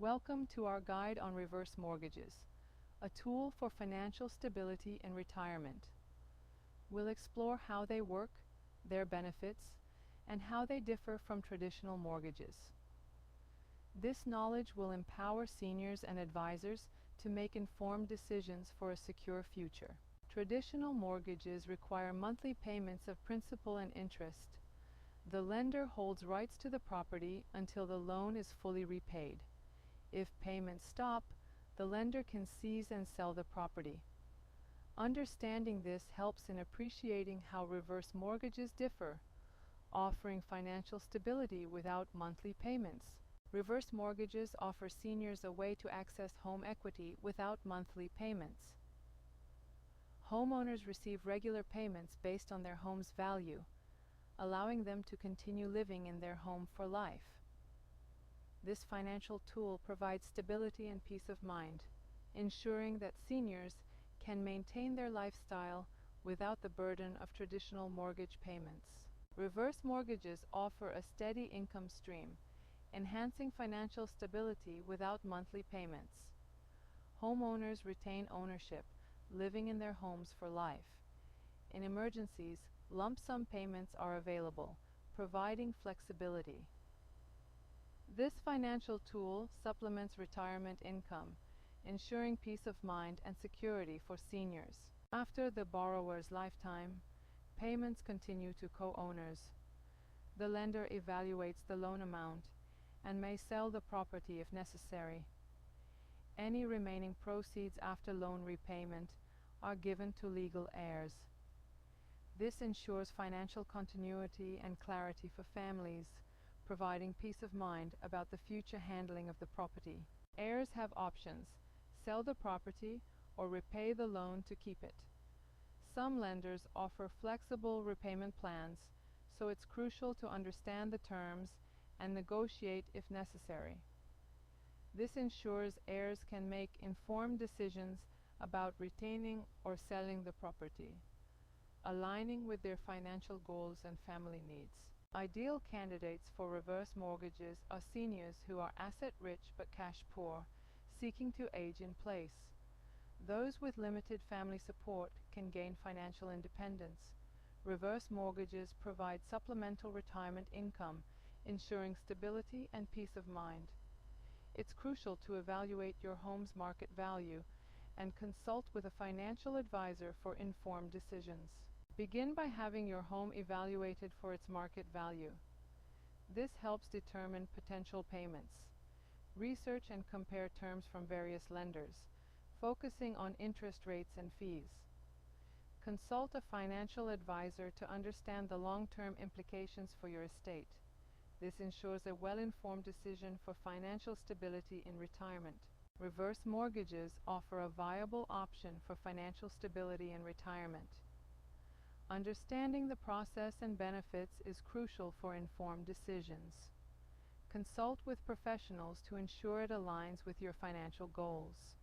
Welcome to our guide on reverse mortgages, a tool for financial stability in retirement. We'll explore how they work, their benefits, and how they differ from traditional mortgages. This knowledge will empower seniors and advisors to make informed decisions for a secure future. Traditional mortgages require monthly payments of principal and interest. The lender holds rights to the property until the loan is fully repaid. If payments stop, the lender can seize and sell the property. Understanding this helps in appreciating how reverse mortgages differ, offering financial stability without monthly payments. Reverse mortgages offer seniors a way to access home equity without monthly payments. Homeowners receive regular payments based on their home's value, allowing them to continue living in their home for life. This financial tool provides stability and peace of mind, ensuring that seniors can maintain their lifestyle without the burden of traditional mortgage payments. Reverse mortgages offer a steady income stream, enhancing financial stability without monthly payments. Homeowners retain ownership, living in their homes for life. In emergencies, lump sum payments are available, providing flexibility. This financial tool supplements retirement income, ensuring peace of mind and security for seniors. After the borrower's lifetime, payments continue to co-owners. The lender evaluates the loan amount and may sell the property if necessary. Any remaining proceeds after loan repayment are given to legal heirs. This ensures financial continuity and clarity for families, providing peace of mind about the future handling of the property. Heirs have options: sell the property or repay the loan to keep it. Some lenders offer flexible repayment plans, so it's crucial to understand the terms and negotiate if necessary. This ensures heirs can make informed decisions about retaining or selling the property, aligning with their financial goals and family needs. Ideal candidates for reverse mortgages are seniors who are asset-rich but cash-poor, seeking to age in place. Those with limited family support can gain financial independence. Reverse mortgages provide supplemental retirement income, ensuring stability and peace of mind. It's crucial to evaluate your home's market value and consult with a financial advisor for informed decisions. Begin by having your home evaluated for its market value. This helps determine potential payments. Research and compare terms from various lenders, focusing on interest rates and fees. Consult a financial advisor to understand the long-term implications for your estate. This ensures a well-informed decision for financial stability in retirement. Reverse mortgages offer a viable option for financial stability in retirement. Understanding the process and benefits is crucial for informed decisions. Consult with professionals to ensure it aligns with your financial goals.